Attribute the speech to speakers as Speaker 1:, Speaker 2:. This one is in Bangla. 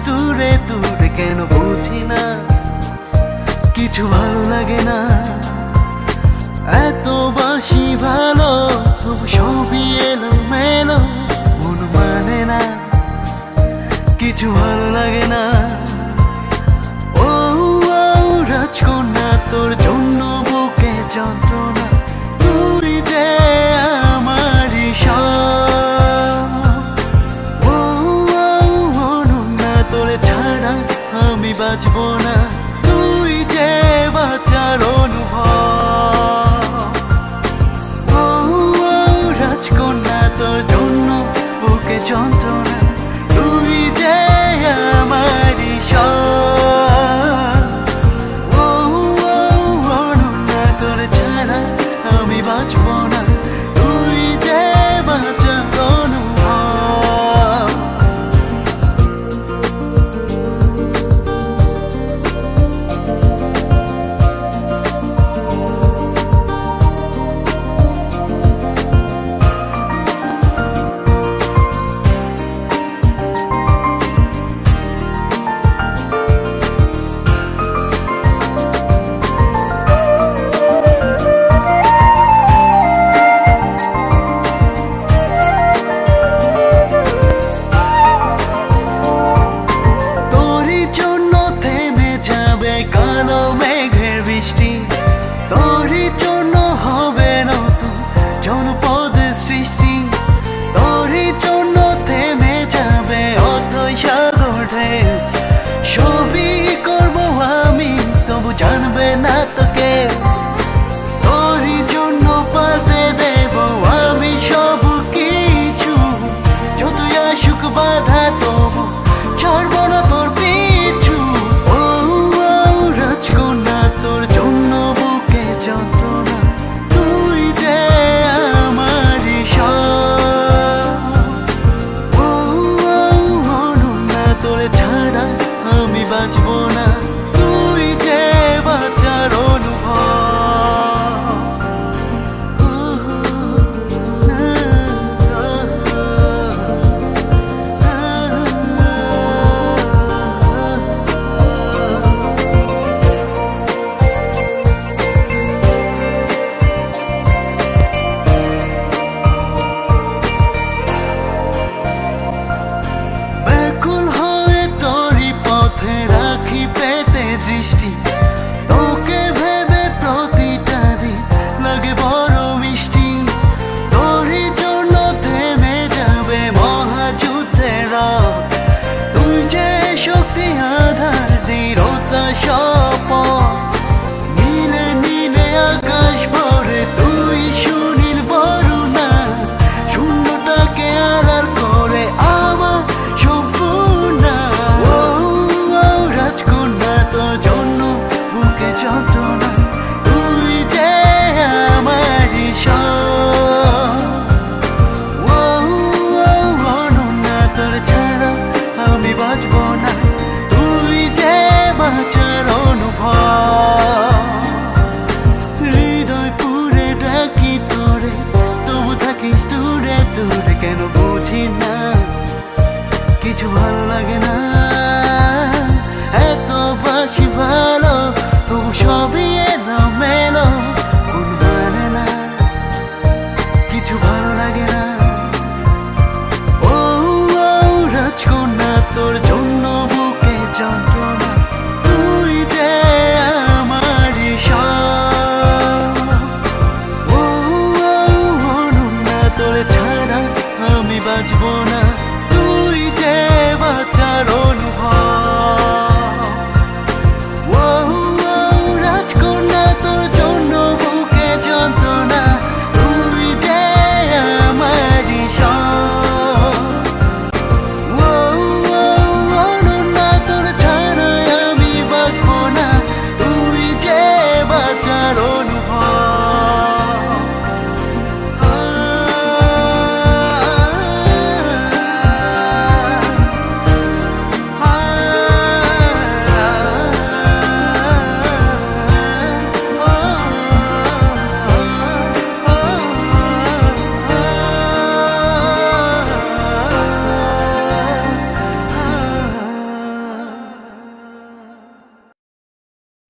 Speaker 1: দূরে দূরে কেন বুঝি না, কিছু ভালো লাগে না, এত বাসি ভালো তবু সবই এলো মেলো, মন মানে না, কিছু ভালো লাগে না। ও রাজকন্যা তোর জন্য বুকে যন্ত্রণা, তুই যে আমারই আমি বাঁচব না, তুই যে বাঁচার অনুভব। ও রাজকন্যা তোর জন্য বুকে যন্ত্রণা, তুই যে আমারই সব। ও অনন্যা তোর ছাড়া আমি বাঁচব না, তুই যে বাঁচার অনুভব। কালো মেঘের বৃষ্টি, তোরই জন্য হবে নতুন জনপদের সৃষ্টি, তোরই জন্য থেমে যাবে অথই সাগর ঢেউ, সবই করবো আমি তবু জানবে না তোকে, তোরই জন্য পাল্টে দেব আমি সব কিছু, যতই আসুক বাধা তবু ছাড়বো না তোর পিছু। তোর জন্য বুকে যন্ত্রণা, তুই যে আমারই সব। ও অনন্যা তোর ছাড়া আমি বাঁচব না, তুই যে বাঁচার অনুভব। দৃষ্টি তোকে ভেবে প্রতিটা দিন লাগে বড় মিষ্টি, তোরই জন্য থেমে যাবে মহাযুদ্ধের রব, তুই যে শক্তি আধার দৃঢ়তা শপথ, নীলে নীলে আকাশ ভরে তুই সুনীল বরুণা, শূন্যটাকে আড়াল করে আমার সম্পূর্ণ। ও রাজকন্যা তোর জন্য বুকে যন্ত্রণা,